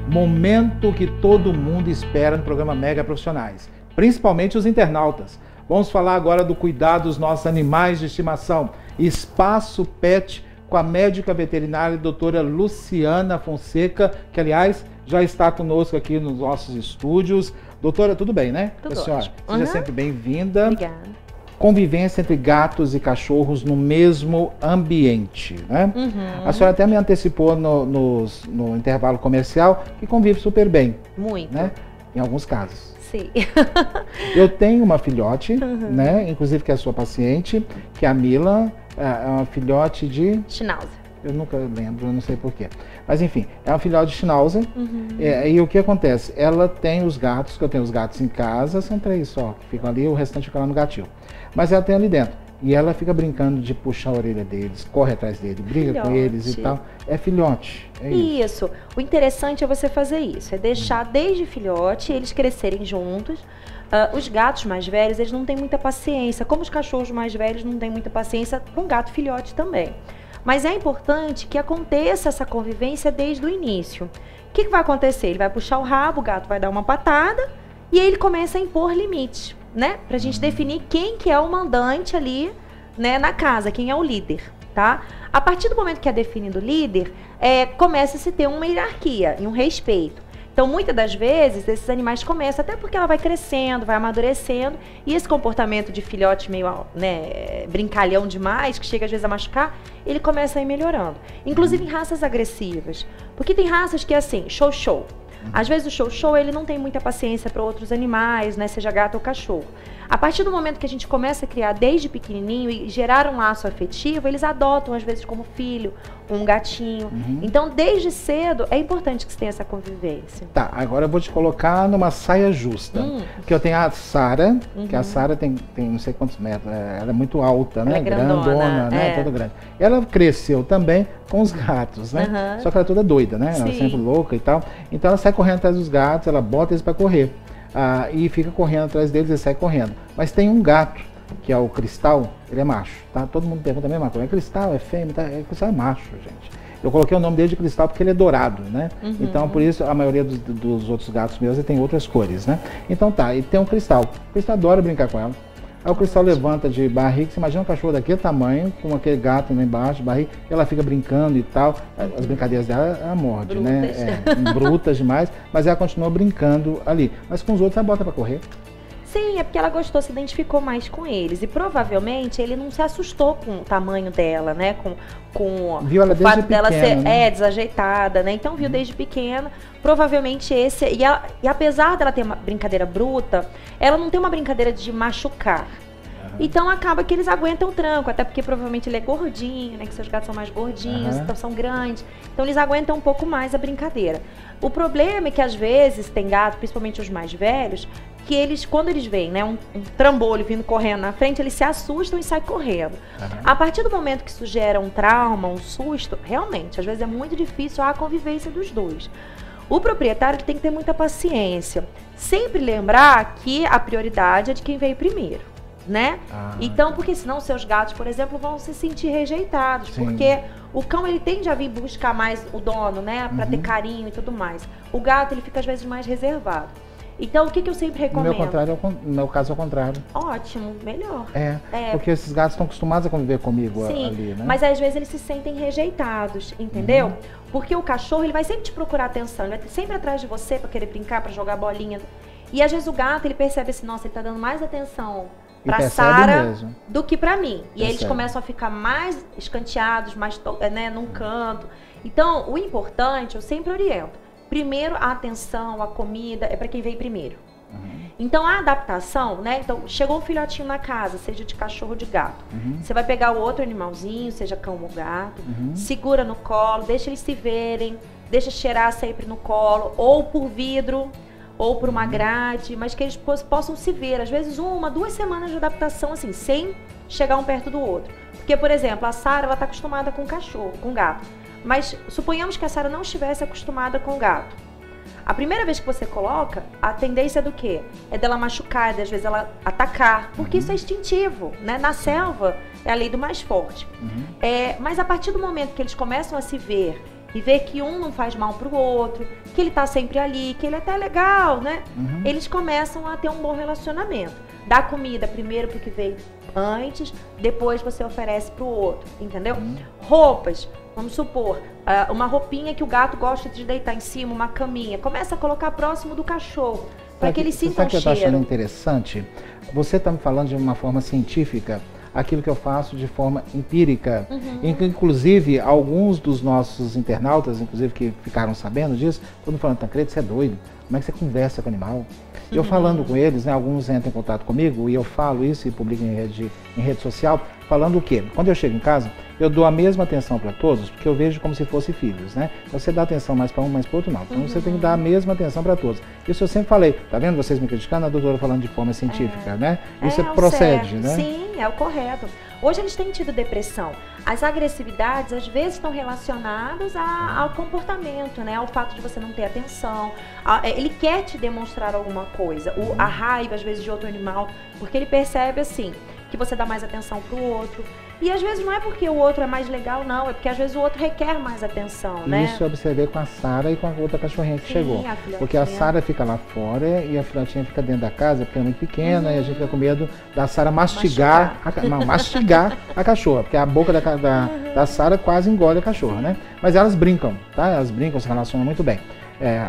Momento que todo mundo espera no programa Mega Profissionais, principalmente os internautas. Vamos falar agora do cuidado dos nossos animais de estimação. Espaço Pet com a médica veterinária doutora Luciana Fonseca, que aliás já está conosco aqui nos nossos estúdios. Doutora, tudo bem, né? Tudo senhora, ótimo. seja sempre bem-vinda. Obrigada. Convivência entre gatos e cachorros no mesmo ambiente, né? A senhora até me antecipou no intervalo comercial que convive super bem. Muito. Né? Em alguns casos. Sim. Eu tenho uma filhote, né? Inclusive que é a sua paciente, que é a Mila, é uma filhote de... Schnauzer. Eu nunca lembro, eu não sei porquê. Mas enfim, é uma filhote de Schnauzer. E o que acontece? Ela tem os gatos, que eu tenho os gatos em casa, são 3 só, que ficam ali, o restante fica lá no gatil. Mas ela tem ali dentro. E ela fica brincando de puxar a orelha deles, corre atrás deles, briga Filhote. com eles e tal. É filhote. É Isso. O interessante é você fazer isso. É deixar desde filhote eles crescerem juntos. Os gatos mais velhos, eles não têm muita paciência. Como os cachorros mais velhos não têm muita paciência com um gato filhote também. Mas é importante que aconteça essa convivência desde o início. O que vai acontecer? Ele vai puxar o rabo, o gato vai dar uma patada e aí ele começa a impor limites, né? Pra gente definir quem que é o mandante ali, né, na casa, quem é o líder, tá? A partir do momento que é definido o líder, começa a se ter uma hierarquia e um respeito. Então, muitas das vezes, esses animais começam, até porque ela vai crescendo, vai amadurecendo, e esse comportamento de filhote meio, né, brincalhão demais, que chega às vezes a machucar, ele começa a ir melhorando. Inclusive em raças agressivas. Porque tem raças que é assim, show. Às vezes o show ele não tem muita paciência para outros animais, né, seja gato ou cachorro. A partir do momento que a gente começa a criar desde pequenininho e gerar um laço afetivo, eles adotam às vezes como filho, um gatinho. Então, desde cedo, é importante que você tenha essa convivência. Tá, agora eu vou te colocar numa saia justa. Que eu tenho a Sara, que a Sara tem não sei quantos metros, ela é muito alta, né? Ela é grandona, né? Toda grande. Ela cresceu também com os gatos, né? Só que ela é toda doida, né? Ela é sempre louca e tal. Então ela sai correndo atrás dos gatos, ela bota eles para correr. E fica correndo atrás deles e sai correndo. Mas tem um gato, que é o Cristal, ele é macho, tá? Todo mundo pergunta a mesma coisa, é Cristal, é fêmea? Tá? Cristal é macho, gente. Eu coloquei o nome dele de Cristal porque ele é dourado, né? Então, por isso, a maioria dos outros gatos meus tem outras cores, né? Então tá, e tem um Cristal. O Cristal adora brincar com ela. Aí o Cristal levanta de barriga, você imagina um cachorro daquele tamanho, com aquele gato lá embaixo, de barriga, e ela fica brincando e tal. As brincadeiras dela, ela morde, Brutas. né? Brutas demais, mas ela continua brincando ali. Mas com os outros, ela bota pra correr. Sim, é porque ela gostou, se identificou mais com eles. E provavelmente ele não se assustou com o tamanho dela, né? Com viu ela o fato desde dela pequena, ser né? Desajeitada, né? Então viu desde pequena. Provavelmente esse... E apesar dela ter uma brincadeira bruta, ela não tem uma brincadeira de machucar. Então acaba que eles aguentam o tranco, até porque provavelmente ele é gordinho, né? Que seus gatos são mais gordinhos, então são grandes. Então eles aguentam um pouco mais a brincadeira. O problema é que às vezes tem gato, principalmente os mais velhos, que eles, quando eles veem, né, um trambolho vindo correndo na frente, eles se assustam e saem correndo. A partir do momento que isso gera um trauma, um susto, realmente, às vezes é muito difícil a convivência dos dois. O proprietário tem que ter muita paciência. Sempre lembrar que a prioridade é de quem veio primeiro, né? Então, porque senão seus gatos, por exemplo, vão se sentir rejeitados. Sim. Porque o cão, ele tende a vir buscar mais o dono, né? Pra ter carinho e tudo mais. O gato, ele fica às vezes mais reservado. Então, o que eu sempre recomendo? No meu caso, é o contrário. Ótimo, melhor. Porque esses gatos estão acostumados a conviver comigo. Sim, ali, né? Mas às vezes eles se sentem rejeitados, entendeu? Porque o cachorro, ele vai sempre te procurar atenção, ele vai sempre atrás de você pra querer brincar, pra jogar bolinha. E às vezes o gato, ele percebe assim, nossa, ele tá dando mais atenção pra Sara do que pra mim. E aí eles começam a ficar mais escanteados, mais, né, num canto. Então, o importante, eu sempre oriento. Primeiro, a atenção, a comida, é para quem veio primeiro. Então, a adaptação, né? Então, chegou um filhotinho na casa, seja de cachorro ou de gato. Você vai pegar o outro animalzinho, seja cão ou gato, segura no colo, deixa eles se verem, deixa cheirar sempre no colo, ou por vidro, ou por uma grade, mas que eles possam se ver. Às vezes, 1, 2 semanas de adaptação, assim, sem chegar um perto do outro. Porque, por exemplo, a Sara, ela tá acostumada com cachorro, com gato. Mas suponhamos que a Sara não estivesse acostumada com gato. A primeira vez que você coloca, a tendência é do quê? É dela machucar, às vezes ela atacar, porque isso é instintivo, né? Na selva é a lei do mais forte. Mas a partir do momento que eles começam a se ver e vê que um não faz mal pro outro, que ele tá sempre ali, que ele é até legal, né? Eles começam a ter um bom relacionamento. Dá comida primeiro pro que veio antes, depois você oferece pro outro, entendeu? Roupas, vamos supor, uma roupinha que o gato gosta de deitar em cima, uma caminha, começa a colocar próximo do cachorro, para que eles sintam o cheiro. Sabe o que eu tô achando interessante? Você tá me falando de uma forma científica, aquilo que eu faço de forma empírica. Inclusive, alguns dos nossos internautas, inclusive, que ficaram sabendo disso, todo mundo falando, Tancredo, você é doido, como é que você conversa com o animal? Eu falando com eles, né, alguns entram em contato comigo e eu falo isso e publico em rede social, falando o quê? Quando eu chego em casa, eu dou a mesma atenção para todos, porque eu vejo como se fossem filhos, né? Você dá atenção mais para um, mais para outro, não. Então você tem que dar a mesma atenção para todos. Isso eu sempre falei, tá vendo vocês me criticando? A doutora falando de forma científica, né? Isso procede, certo, né? Sim, é o correto. Hoje eles têm tido depressão. As agressividades, às vezes, estão relacionadas ao comportamento, né? Ao fato de você não ter atenção. Ele quer te demonstrar alguma coisa. A raiva, às vezes, de outro animal, porque ele percebe, assim, que você dá mais atenção pro outro. E às vezes não é porque o outro é mais legal, não. É porque às vezes o outro requer mais atenção, né? Isso eu observei com a Sara e com a outra cachorrinha que chegou. Porque a Sara fica lá fora e a filhotinha fica dentro da casa, porque é muito pequena, e a gente fica com medo da Sara mastigar a cachorra. Porque a boca da Sara quase engole a cachorra, né? Mas elas brincam, tá? Elas brincam, se relacionam muito bem.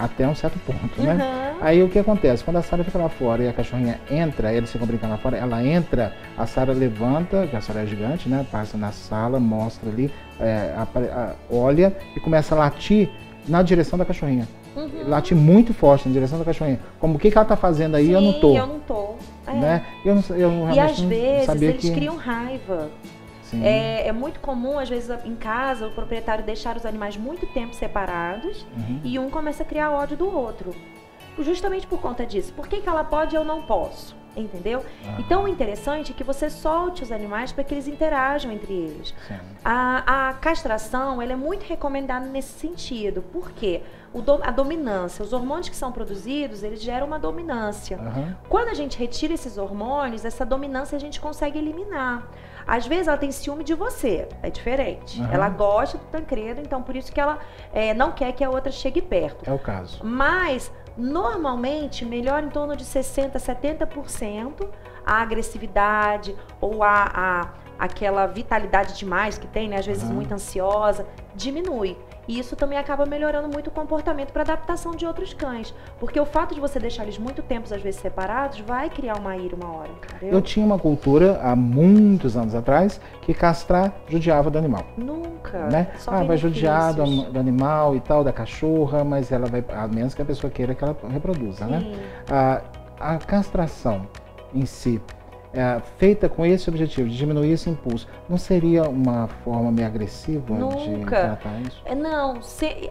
Até um certo ponto, né? Aí o que acontece? Quando a Sara fica lá fora e a cachorrinha entra, eles ficam brincando lá fora, ela entra, a Sara levanta, que a Sara é gigante, né? Passa na sala, mostra ali, olha e começa a latir na direção da cachorrinha. Late muito forte na direção da cachorrinha. Como o que ela tá fazendo aí? Sim, eu não tô. Né? Eu e às vezes eles criam raiva. É muito comum, às vezes, em casa, o proprietário deixar os animais muito tempo separados e um começa a criar ódio do outro. Justamente por conta disso. Por que ela pode e eu não posso? Entendeu? Então, o interessante é que você solte os animais para que eles interajam entre eles. A castração, ela é muito recomendada nesse sentido. Por quê? A dominância, os hormônios que são produzidos, eles geram uma dominância. Quando a gente retira esses hormônios, essa dominância a gente consegue eliminar. Às vezes ela tem ciúme de você, é diferente. Ela gosta do Tancredo, então por isso que ela não quer que a outra chegue perto. É o caso. Mas, normalmente, melhora em torno de 60%, 70% a agressividade ou aquela vitalidade demais que tem, né? Às vezes muito ansiosa, diminui. E isso também acaba melhorando muito o comportamento para adaptação de outros cães. Porque o fato de você deixar eles muito tempo, às vezes, separados, vai criar uma ira uma hora, entendeu? Eu tinha uma cultura, há muitos anos atrás, que castrar judiava do animal. Nunca. Né? Vai judiar do animal e tal, da cachorra, mas ela vai, a menos que a pessoa queira que ela reproduza, né? A castração em si, feita com esse objetivo de diminuir esse impulso, não seria uma forma meio agressiva de tratar isso? Não,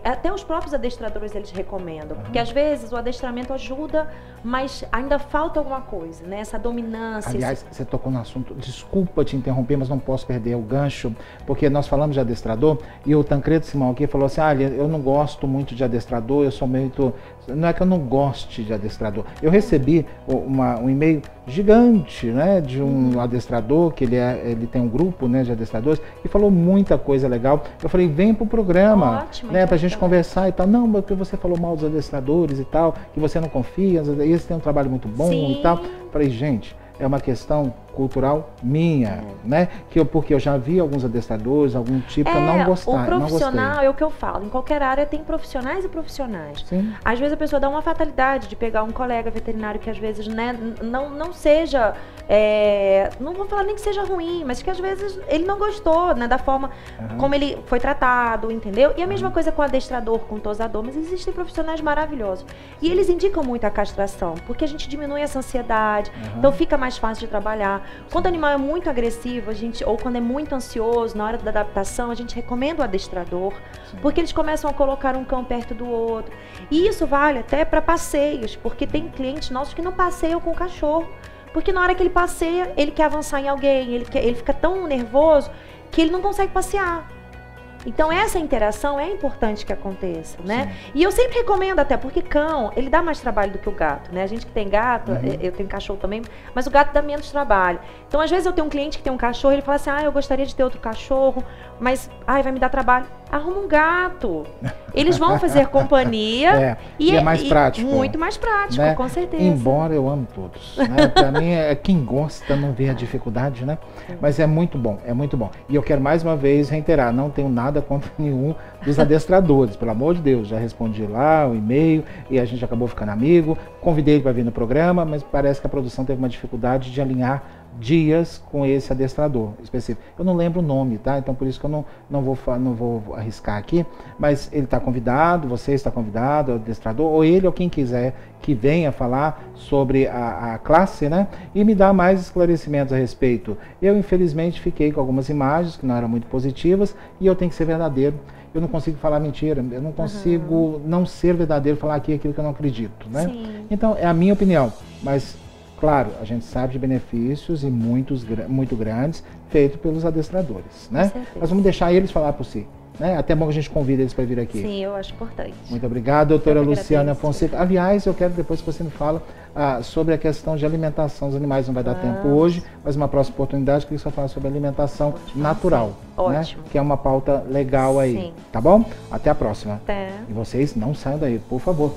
até os próprios adestradores eles recomendam, porque às vezes o adestramento ajuda, mas ainda falta alguma coisa, né? Essa dominância. Aliás, você tocou no assunto, desculpa te interromper, mas não posso perder o gancho, porque nós falamos de adestrador e o Tancredo Simão aqui falou assim, eu não gosto muito de adestrador, eu sou muito... Não é que eu não goste de adestrador. Eu recebi um e-mail gigante, né, de um adestrador, que ele tem um grupo, né, de adestradores, e falou muita coisa legal. Eu falei, vem pro programa, né, pra gente conversar e tal. Não, porque você falou mal dos adestradores e tal, que você não confia, eles têm um trabalho muito bom e tal. Eu falei, gente, é uma questão cultural minha, né? Porque eu já vi alguns adestradores, algum tipo que eu não gostei. O profissional é o que eu falo. Em qualquer área tem profissionais e profissionais. Sim. Às vezes a pessoa dá uma fatalidade de pegar um colega veterinário que às vezes, né, não seja... não vou falar nem que seja ruim, mas que às vezes ele não gostou, né, da forma como ele foi tratado, entendeu? E a mesma coisa com o adestrador, com o tosador, mas existem profissionais maravilhosos. E eles indicam muito a castração, porque a gente diminui essa ansiedade, então fica mais fácil de trabalhar. Quando o animal é muito agressivo, ou quando é muito ansioso, na hora da adaptação, a gente recomenda o adestrador, porque eles começam a colocar um cão perto do outro. E isso vale até para passeios, porque tem clientes nossos que não passeiam com o cachorro. Porque na hora que ele passeia, ele quer avançar em alguém, ele fica tão nervoso que ele não consegue passear. Então essa interação é importante que aconteça, né? Sim. E eu sempre recomendo até, porque cão, ele dá mais trabalho do que o gato, né? A gente que tem gato, eu tenho cachorro também, mas o gato dá menos trabalho. Então às vezes eu tenho um cliente que tem um cachorro, ele fala assim, eu gostaria de ter outro cachorro, mas vai me dar trabalho. Arruma um gato. Eles vão fazer companhia e é mais prático. Muito mais prático, né? Com certeza. Embora eu amo todos. Né? Para mim, quem gosta não vê a dificuldade, né? Mas é muito bom, é muito bom. E eu quero mais uma vez reiterar, não tenho nada contra nenhum dos adestradores, pelo amor de Deus. Já respondi lá o e-mail e a gente acabou ficando amigo. Convidei ele para vir no programa, mas parece que a produção teve uma dificuldade de alinhar dias com esse adestrador específico. Eu não lembro o nome, tá? Então por isso que eu não vou arriscar aqui, mas ele está convidado, você está convidado, o adestrador, ou ele ou quem quiser que venha falar sobre a classe, né? E me dar mais esclarecimentos a respeito. Eu, infelizmente, fiquei com algumas imagens que não eram muito positivas e eu tenho que ser verdadeiro. Eu não consigo falar mentira, eu não consigo não ser verdadeiro, falar aqui aquilo que eu não acredito, né? Sim. Então, é a minha opinião, mas claro, a gente sabe de benefícios e muito grandes feitos pelos adestradores, né? Nós vamos deixar eles falar por si, né? Até bom que a gente convida eles para vir aqui. Sim, eu acho importante. Muito obrigado, doutora Luciana Fonseca. Aliás, eu quero depois que você me fala sobre a questão de alimentação dos animais. Não vai dar tempo hoje, mas uma próxima oportunidade que você vai falar sobre alimentação natural. Ótimo. Né? Que é uma pauta legal aí. Sim. Tá bom? Até a próxima. Até. E vocês não saiam daí, por favor.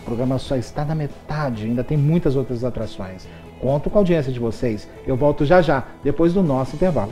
O programa só está na metade, ainda tem muitas outras atrações. Conto com a audiência de vocês. Eu volto já já, depois do nosso intervalo.